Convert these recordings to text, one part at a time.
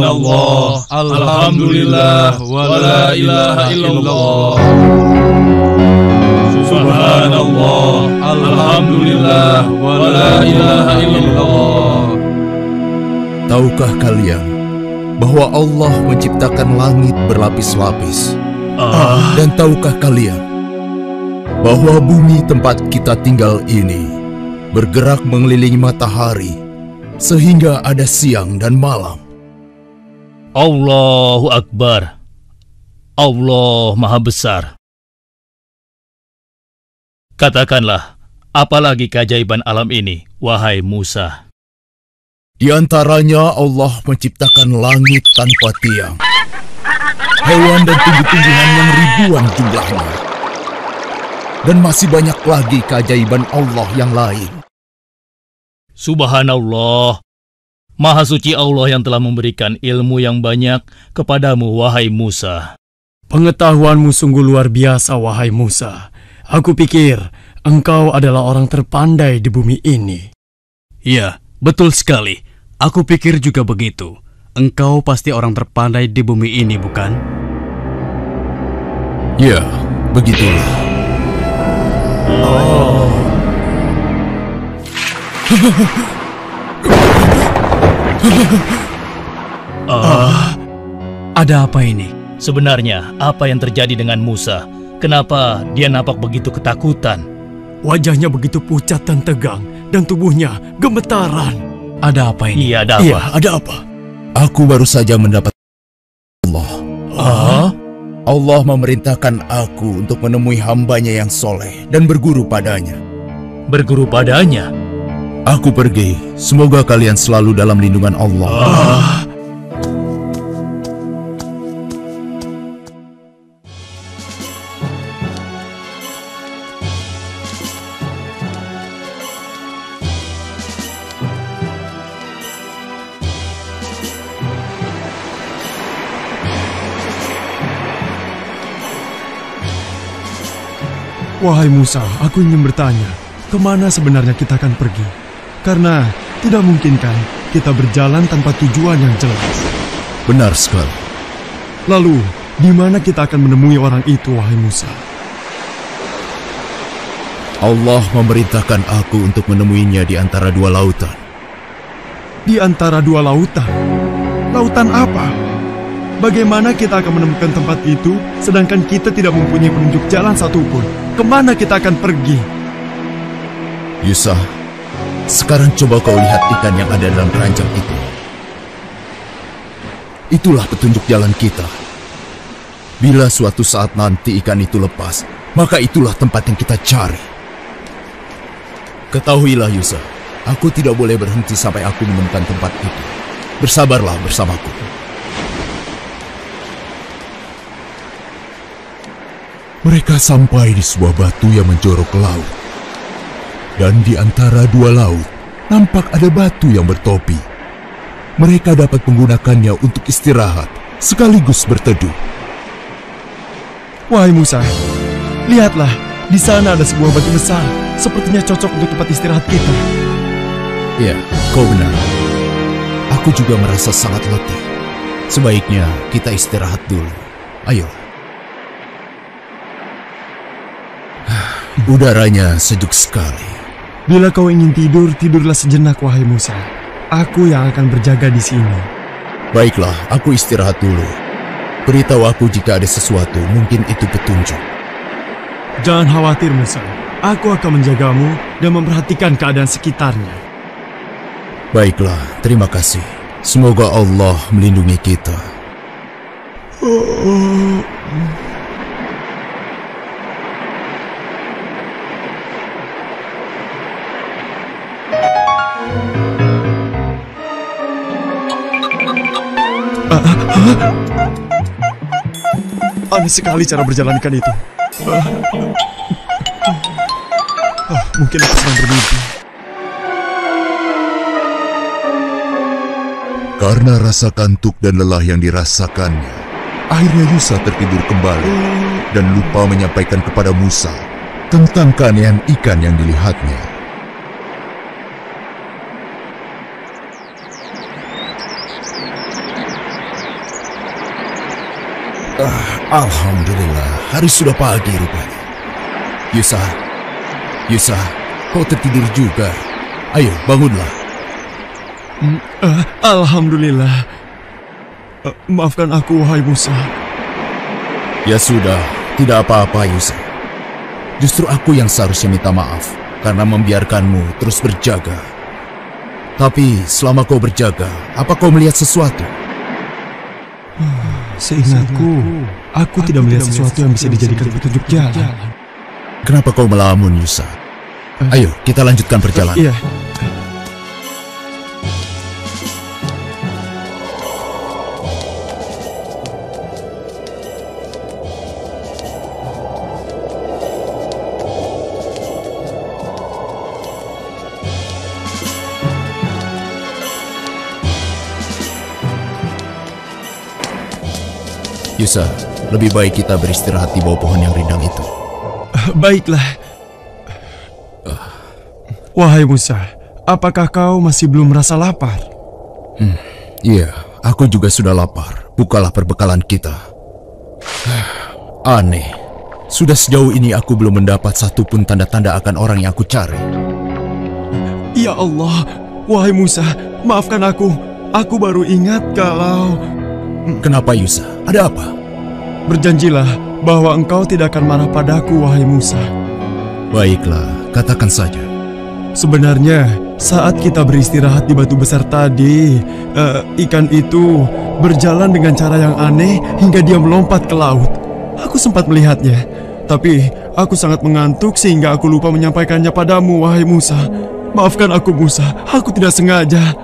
Subhanallah, alhamdulillah, wa la ilaha illallah. Subhanallah, alhamdulillah, wa la ilaha illallah. Tahukah kalian bahwa Allah menciptakan langit berlapis-lapis? Dan tahukah kalian bahwa bumi tempat kita tinggal ini bergerak mengelilingi matahari sehingga ada siang dan malam? Allahu Akbar. Allah Maha Besar. Katakanlah, apalagi keajaiban alam ini, wahai Musa? Di antaranya Allah menciptakan langit tanpa tiang, hewan dan tumbuh-tumbuhan yang ribuan jumlahnya, dan masih banyak lagi keajaiban Allah yang lain. Subhanallah, Maha suci Allah yang telah memberikan ilmu yang banyak kepadamu, wahai Musa. Pengetahuanmu sungguh luar biasa, wahai Musa. Aku pikir engkau adalah orang terpandai di bumi ini. Ya, betul sekali. Aku pikir juga begitu. Engkau pasti orang terpandai di bumi ini, bukan? Ya, begitulah. Ada apa ini? Sebenarnya, apa yang terjadi dengan Musa? Kenapa dia nampak begitu ketakutan? Wajahnya begitu pucat dan tegang, dan tubuhnya gemetaran. Ada apa ini? Iya, ada apa? Iya, ada apa? Aku baru saja mendapat Allah. Allah memerintahkan aku untuk menemui hambanya yang soleh dan berguru padanya. Berguru padanya? Aku pergi. Semoga kalian selalu dalam lindungan Allah. Wahai Musa, aku ingin bertanya, kemana sebenarnya kita akan pergi? Karena tidak mungkin kan kita berjalan tanpa tujuan yang jelas. Benar sekali. Lalu, di mana kita akan menemui orang itu, wahai Musa? Allah memerintahkan aku untuk menemuinya di antara dua lautan. Di antara dua lautan? Lautan apa? Bagaimana kita akan menemukan tempat itu, sedangkan kita tidak mempunyai penunjuk jalan satupun? Kemana kita akan pergi? Yusah, sekarang coba kau lihat ikan yang ada dalam keranjang itu. Itulah petunjuk jalan kita. Bila suatu saat nanti ikan itu lepas, maka itulah tempat yang kita cari. Ketahuilah Yusah, aku tidak boleh berhenti sampai aku menemukan tempat itu. Bersabarlah bersamaku. Mereka sampai di sebuah batu yang menjorok ke laut. Dan di antara dua laut, nampak ada batu yang bertopi. Mereka dapat menggunakannya untuk istirahat, sekaligus berteduh. Wahai Musa, lihatlah, di sana ada sebuah batu besar. Sepertinya cocok untuk tempat istirahat kita. Ya, kau benar. Aku juga merasa sangat letih. Sebaiknya kita istirahat dulu. Ayo. Udaranya sejuk sekali. Bila kau ingin tidur, tidurlah sejenak, wahai Musa. Aku yang akan berjaga di sini. Baiklah, aku istirahat dulu. Beritahu aku jika ada sesuatu, mungkin itu petunjuk. Jangan khawatir, Musa. Aku akan menjagamu dan memperhatikan keadaan sekitarnya. Baiklah, terima kasih. Semoga Allah melindungi kita. Aneh sekali cara berjalan ikan itu. Mungkin aku sedang bermimpi. Karena rasa kantuk dan lelah yang dirasakannya, akhirnya Yusha tertidur kembali dan lupa menyampaikan kepada Musa tentang keanehan ikan yang dilihatnya. Alhamdulillah, hari sudah pagi rupanya. Yusa, kau tertidur juga. Ayo, bangunlah. Alhamdulillah. Maafkan aku, wahai Musa. Ya sudah, tidak apa-apa Yusa. Justru aku yang seharusnya minta maaf karena membiarkanmu terus berjaga. Tapi selama kau berjaga, apa kau melihat sesuatu? Seingatku, aku tidak melihat sesuatu yang bisa dijadikan petunjuk jalan. Kenapa kau melamun, Yusa? Ayo, kita lanjutkan perjalanan. Iya. Yusa, lebih baik kita beristirahat di bawah pohon yang rindang itu. Baiklah. Wahai Musa, apakah kau masih belum merasa lapar? Iya, aku juga sudah lapar. Bukalah perbekalan kita. Aneh, sudah sejauh ini aku belum mendapat satupun tanda-tanda akan orang yang aku cari. Ya Allah, wahai Musa, maafkan aku. Aku baru ingat kalau... Kenapa Yusa? Ada apa? Berjanjilah bahwa engkau tidak akan marah padaku, wahai Musa. Baiklah, katakan saja. Sebenarnya, saat kita beristirahat di batu besar tadi, ikan itu berjalan dengan cara yang aneh hingga dia melompat ke laut. Aku sempat melihatnya, tapi aku sangat mengantuk sehingga aku lupa menyampaikannya padamu, wahai Musa. Maafkan aku, Musa. Aku tidak sengaja.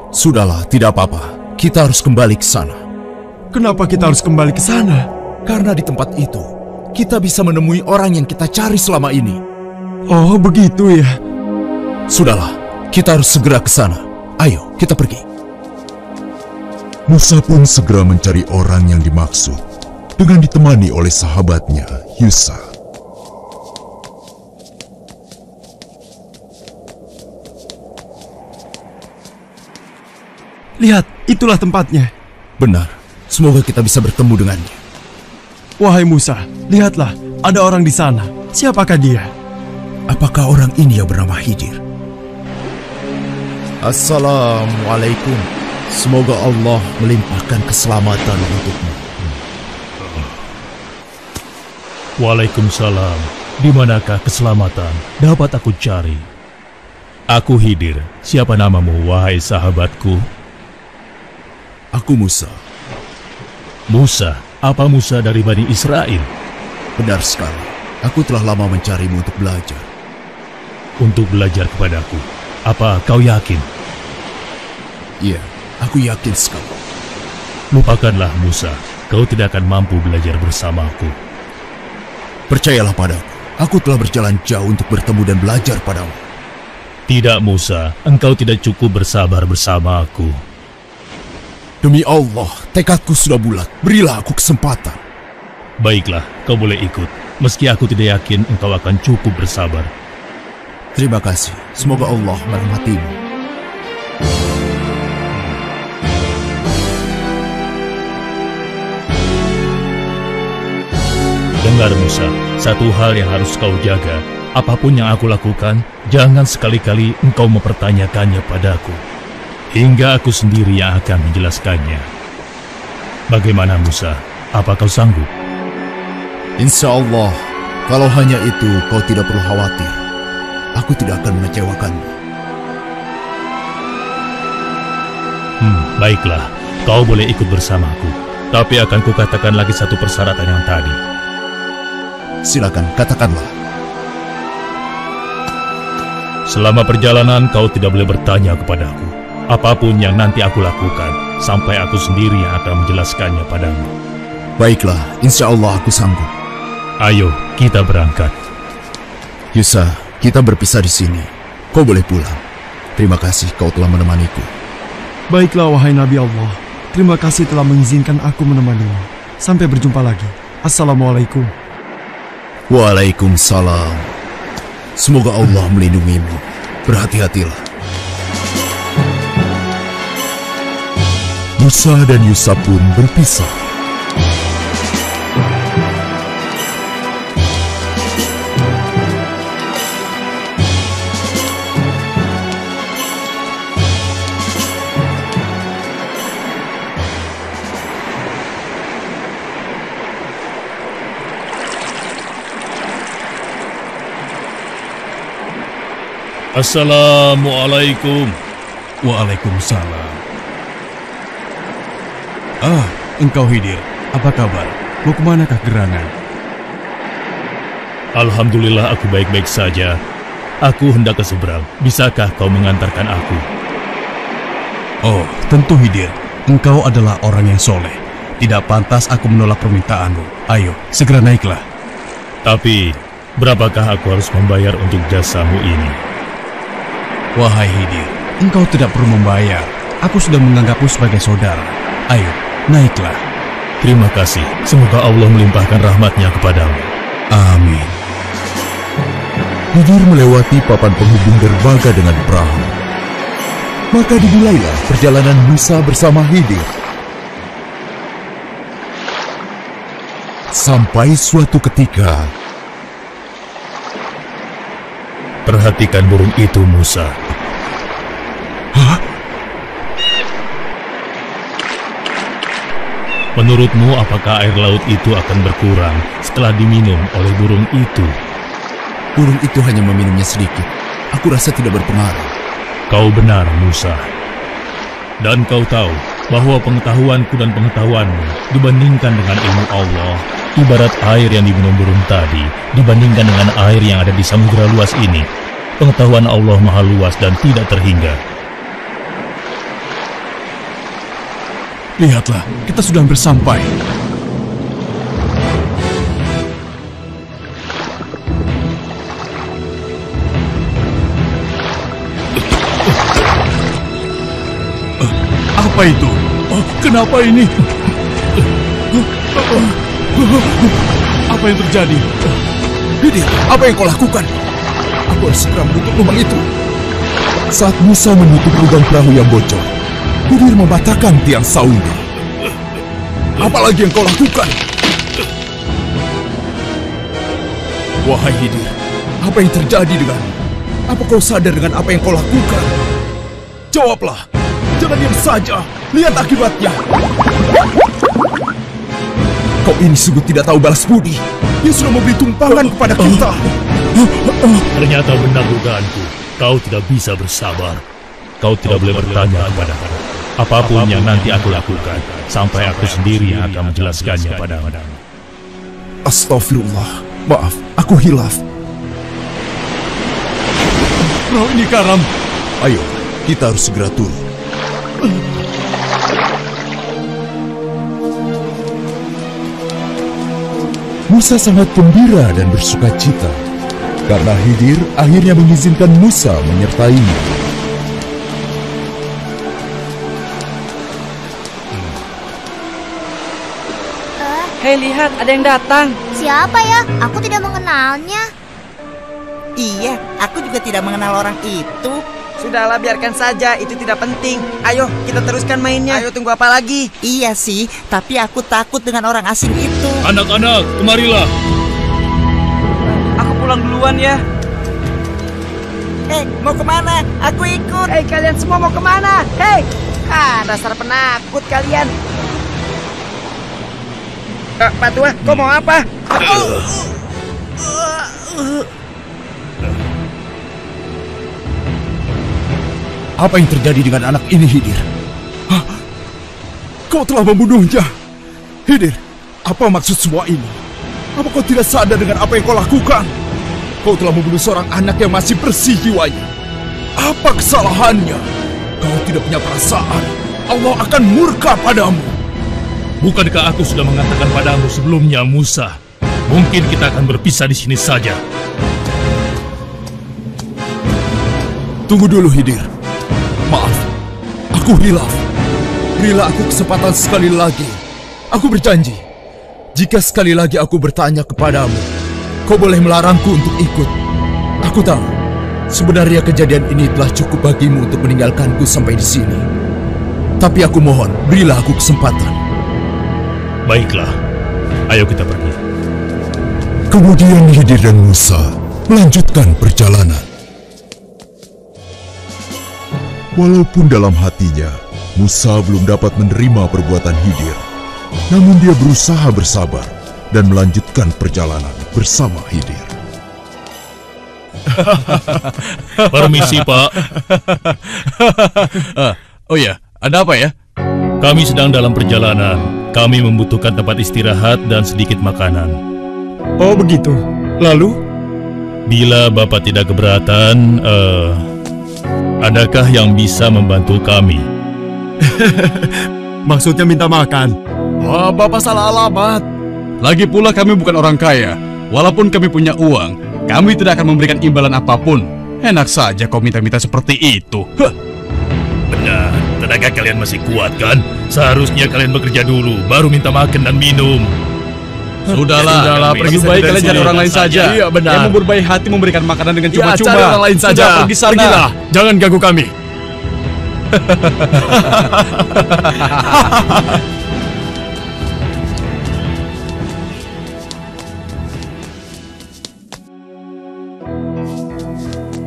Sudahlah, tidak apa-apa. Kita harus kembali ke sana. Kenapa kita harus kembali ke sana? Karena di tempat itu, kita bisa menemui orang yang kita cari selama ini. Oh, begitu ya. Sudahlah, kita harus segera ke sana. Ayo, kita pergi. Musa pun segera mencari orang yang dimaksud dengan ditemani oleh sahabatnya, Yusa. Lihat, itulah tempatnya. Benar, semoga kita bisa bertemu dengannya. Wahai Musa, lihatlah, ada orang di sana. Siapakah dia? Apakah orang ini yang bernama Khidir? Assalamualaikum. Semoga Allah melimpahkan keselamatan untukmu. Waalaikumsalam. Di manakah keselamatan dapat aku cari? Aku Khidir. Siapa namamu, wahai sahabatku? Aku Musa. Musa? Apa Musa dari Bani Israel? Benar sekali. Aku telah lama mencarimu untuk belajar. Untuk belajar kepadaku? Apa kau yakin? Iya, aku yakin sekali. Lupakanlah Musa. Kau tidak akan mampu belajar bersamaku. Percayalah padaku. Aku telah berjalan jauh untuk bertemu dan belajar padamu. Tidak Musa, engkau tidak cukup bersabar bersama aku. Demi Allah, tekadku sudah bulat. Berilah aku kesempatan. Baiklah, kau boleh ikut. Meski aku tidak yakin engkau akan cukup bersabar. Terima kasih. Semoga Allah merahmatimu. Dengar Musa, satu hal yang harus kau jaga. Apapun yang aku lakukan, jangan sekali-kali engkau mempertanyakannya padaku. Hingga aku sendiri yang akan menjelaskannya. Bagaimana Musa? Apa kau sanggup? Insya Allah, kalau hanya itu kau tidak perlu khawatir. Aku tidak akan mengecewakanmu. Baiklah, kau boleh ikut bersamaku. Tapi akan kukatakan lagi satu persyaratan yang tadi. Silakan, katakanlah. Selama perjalanan kau tidak boleh bertanya kepadaku. Apapun yang nanti aku lakukan, sampai aku sendiri yang akan menjelaskannya padamu. Baiklah, insya Allah aku sanggup. Ayo, kita berangkat. Yusa, kita berpisah di sini. Kau boleh pulang. Terima kasih kau telah menemaniku. Baiklah, wahai Nabi Allah. Terima kasih telah mengizinkan aku menemanimu. Sampai berjumpa lagi. Assalamualaikum. Waalaikumsalam. Semoga Allah melindungimu. Berhati-hatilah. Musa dan Yusa pun berpisah. Assalamualaikum. Waalaikumsalam. Engkau Khidir, apa kabar? Mau kemanakah gerangan? Alhamdulillah aku baik-baik saja. Aku hendak ke seberang. Bisakah kau mengantarkan aku? Oh, tentu Khidir. Engkau adalah orang yang soleh. Tidak pantas aku menolak permintaanmu. Ayo, segera naiklah. Tapi, berapakah aku harus membayar untuk jasamu ini? Wahai Khidir, engkau tidak perlu membayar. Aku sudah menganggapmu sebagai saudara. Ayo, naiklah. Terima kasih. Semoga Allah melimpahkan rahmatnya kepadamu. Amin. Khidir melewati papan penghubung dermaga dengan perahu. Maka dimulailah perjalanan Musa bersama Khidir. Sampai suatu ketika, Perhatikan burung itu, Musa. hah? Menurutmu, apakah air laut itu akan berkurang setelah diminum oleh burung itu? Burung itu hanya meminumnya sedikit. Aku rasa tidak berpengaruh. Kau benar, Musa. Dan kau tahu bahwa pengetahuanku dan pengetahuanmu dibandingkan dengan ilmu Allah, ibarat air yang diminum burung tadi dibandingkan dengan air yang ada di samudera luas ini. Pengetahuan Allah maha luas dan tidak terhingga. Lihatlah, kita sudah hampir sampai. Apa itu? Kenapa ini? Apa yang terjadi? Khidir, apa yang kau lakukan? Aku harus segera menutup lubang itu. Saat Musa menutup lubang perahu yang bocor, Khidir mematahkan tiang saungnya. Apalagi yang kau lakukan? Wahai Khidir, apa yang terjadi denganmu? Apa kau sadar dengan apa yang kau lakukan? Jawablah, jangan diam saja. Lihat akibatnya. Kau ini sungguh tidak tahu balas budi. Dia sudah memberi tumpangan kepada kita. Ternyata benar dugaanku. Kau tidak bisa bersabar. Kau tidak boleh bertanya kepadaku. Apapun yang nanti aku lakukan, sampai aku sendiri yang akan menjelaskannya padamu. Astagfirullah. Maaf, aku hilaf. Perahu ini karam. Ayo, kita harus segera turun. Musa sangat gembira dan bersuka cita karena Khidir akhirnya mengizinkan Musa menyertainya. Hei, lihat, ada yang datang. Siapa ya? Aku tidak mengenalnya. Iya, aku juga tidak mengenal orang itu. Sudahlah, biarkan saja, itu tidak penting. Ayo, kita teruskan mainnya. Ayo, tunggu apa lagi? Iya sih, tapi aku takut dengan orang asing itu. Anak-anak, kemarilah. Aku pulang duluan ya. Mau kemana? Aku ikut. Hei, kalian semua mau kemana? Hei! Dasar penakut kalian. Pak Tua, kau mau apa? Apa yang terjadi dengan anak ini, Khidir? Hah? Kau telah membunuhnya. Khidir, apa maksud semua ini? Apa kau tidak sadar dengan apa yang kau lakukan? Kau telah membunuh seorang anak yang masih bersih jiwanya. Apa kesalahannya? Kau tidak punya perasaan. Allah akan murka padamu. Bukankah aku sudah mengatakan padamu sebelumnya, Musa? Mungkin kita akan berpisah di sini saja. Tunggu dulu, Khidir. Maaf, aku hilaf. Berilah aku kesempatan sekali lagi. Aku berjanji, jika sekali lagi aku bertanya kepadamu, kau boleh melarangku untuk ikut. Aku tahu, sebenarnya kejadian ini telah cukup bagimu untuk meninggalkanku sampai di sini. Tapi aku mohon, berilah aku kesempatan. Baiklah, ayo kita pergi. Kemudian Khidir dan Musa melanjutkan perjalanan. Walaupun dalam hatinya, Musa belum dapat menerima perbuatan Khidir, namun dia berusaha bersabar dan melanjutkan perjalanan bersama Khidir. Permisi, Pak. Oh ya, ada apa ya? Kami sedang dalam perjalanan. Kami membutuhkan tempat istirahat dan sedikit makanan. Oh begitu. Lalu? Bila Bapak tidak keberatan, adakah yang bisa membantu kami? Maksudnya minta makan? Wah, Bapak salah alamat. Lagi pula kami bukan orang kaya. Walaupun kami punya uang, kami tidak akan memberikan imbalan apapun. Enak saja kau minta-minta seperti itu. Benar, tenaga kalian masih kuat kan? Seharusnya kalian bekerja dulu, baru minta makan dan minum. Sudahlah, pergi baik kalian cari orang lain saja. Iya, benar. Yang berbaik hati memberikan makanan dengan cuma-cuma. Cari orang lain saja. Sudah, pergi sana. Pergilah, jangan ganggu kami.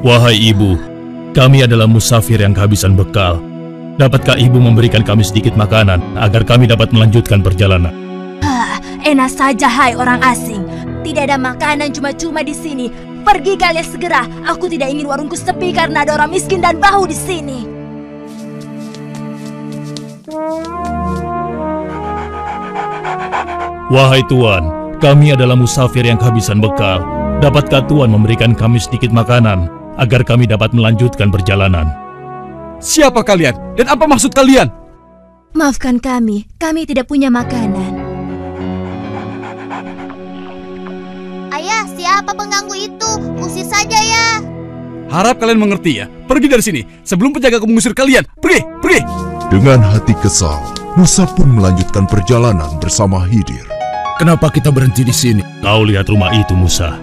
Wahai ibu, kami adalah musafir yang kehabisan bekal. Dapatkah ibu memberikan kami sedikit makanan agar kami dapat melanjutkan perjalanan? Enak saja, hai orang asing. Tidak ada makanan cuma-cuma di sini. Pergi kalian segera. Aku tidak ingin warungku sepi karena ada orang miskin dan bau di sini. Wahai Tuan, kami adalah musafir yang kehabisan bekal. Dapatkah Tuan memberikan kami sedikit makanan agar kami dapat melanjutkan perjalanan? Siapa kalian? Dan apa maksud kalian? Maafkan kami tidak punya makanan. Ayah, siapa pengganggu itu? Usir saja ya. Harap kalian mengerti ya. Pergi dari sini sebelum penjaga mengusir kalian. Pergi, pergi. Dengan hati kesal, Musa pun melanjutkan perjalanan bersama Khidir. Kenapa kita berhenti di sini? Kau lihat rumah itu, Musa.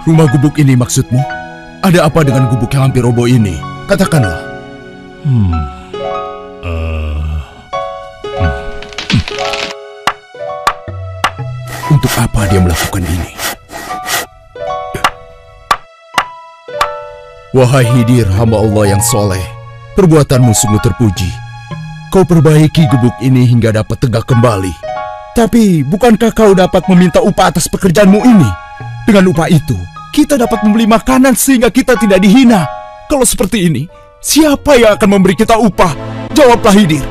Rumah gubuk ini maksudmu? Ada apa dengan gubuk yang hampir roboh ini? Katakanlah. Untuk apa dia melakukan ini? Wahai Khidir, hamba Allah yang soleh, perbuatanmu sungguh terpuji. Kau perbaiki gubuk ini hingga dapat tegak kembali. Tapi, bukankah kau dapat meminta upah atas pekerjaanmu ini? Dengan upah itu, kita dapat membeli makanan sehingga kita tidak dihina. Kalau seperti ini, siapa yang akan memberi kita upah? Jawablah, Khidir.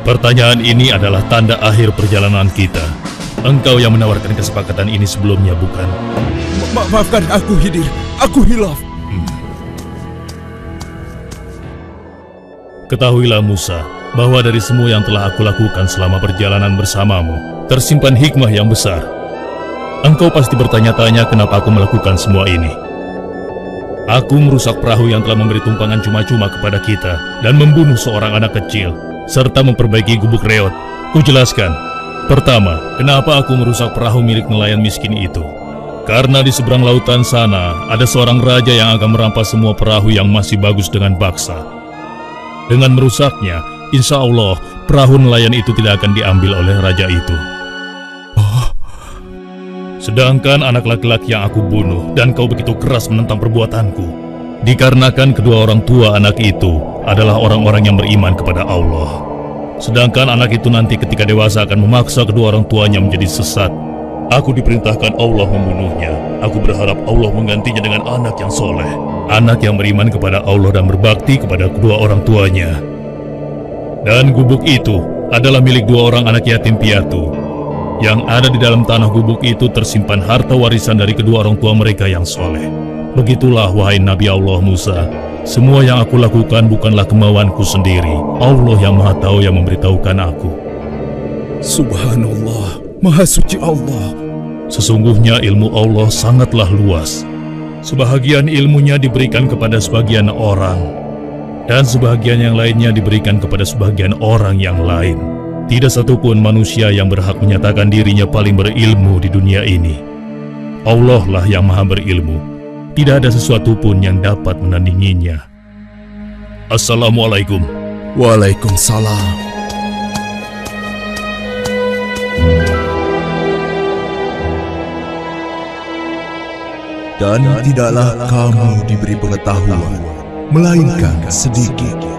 Pertanyaan ini adalah tanda akhir perjalanan kita. Engkau yang menawarkan kesepakatan ini sebelumnya, bukan? Maafkan aku, Khidir. Aku hilaf. Ketahuilah, Musa, bahwa dari semua yang telah aku lakukan selama perjalanan bersamamu, tersimpan hikmah yang besar. Engkau pasti bertanya-tanya kenapa aku melakukan semua ini. Aku merusak perahu yang telah memberi tumpangan cuma-cuma kepada kita dan membunuh seorang anak kecil, serta memperbaiki gubuk reot. Kujelaskan. Pertama, kenapa aku merusak perahu milik nelayan miskin itu? Karena di seberang lautan sana, ada seorang raja yang akan merampas semua perahu yang masih bagus dengan paksa. Dengan merusaknya, insya Allah, perahu nelayan itu tidak akan diambil oleh raja itu. Sedangkan anak laki-laki yang aku bunuh dan kau begitu keras menentang perbuatanku, dikarenakan kedua orang tua anak itu adalah orang-orang yang beriman kepada Allah. Sedangkan anak itu nanti ketika dewasa akan memaksa kedua orang tuanya menjadi sesat. Aku diperintahkan Allah membunuhnya. Aku berharap Allah menggantinya dengan anak yang soleh, anak yang beriman kepada Allah dan berbakti kepada kedua orang tuanya. Dan gubuk itu adalah milik dua orang anak yatim piatu. Yang ada di dalam tanah gubuk itu tersimpan harta warisan dari kedua orang tua mereka yang soleh. Begitulah, wahai Nabi Allah Musa, semua yang aku lakukan bukanlah kemauanku sendiri. Allah yang Maha Tahu yang memberitahukan aku. Subhanallah, Maha Suci Allah. Sesungguhnya ilmu Allah sangatlah luas. Sebahagian ilmunya diberikan kepada sebagian orang, dan sebahagian yang lainnya diberikan kepada sebagian orang yang lain. Tidak satupun manusia yang berhak menyatakan dirinya paling berilmu di dunia ini. Allah lah yang maha berilmu. Tidak ada sesuatu pun yang dapat menandinginya. Assalamualaikum. Waalaikumsalam. Dan tidaklah kamu diberi pengetahuan, melainkan sedikit.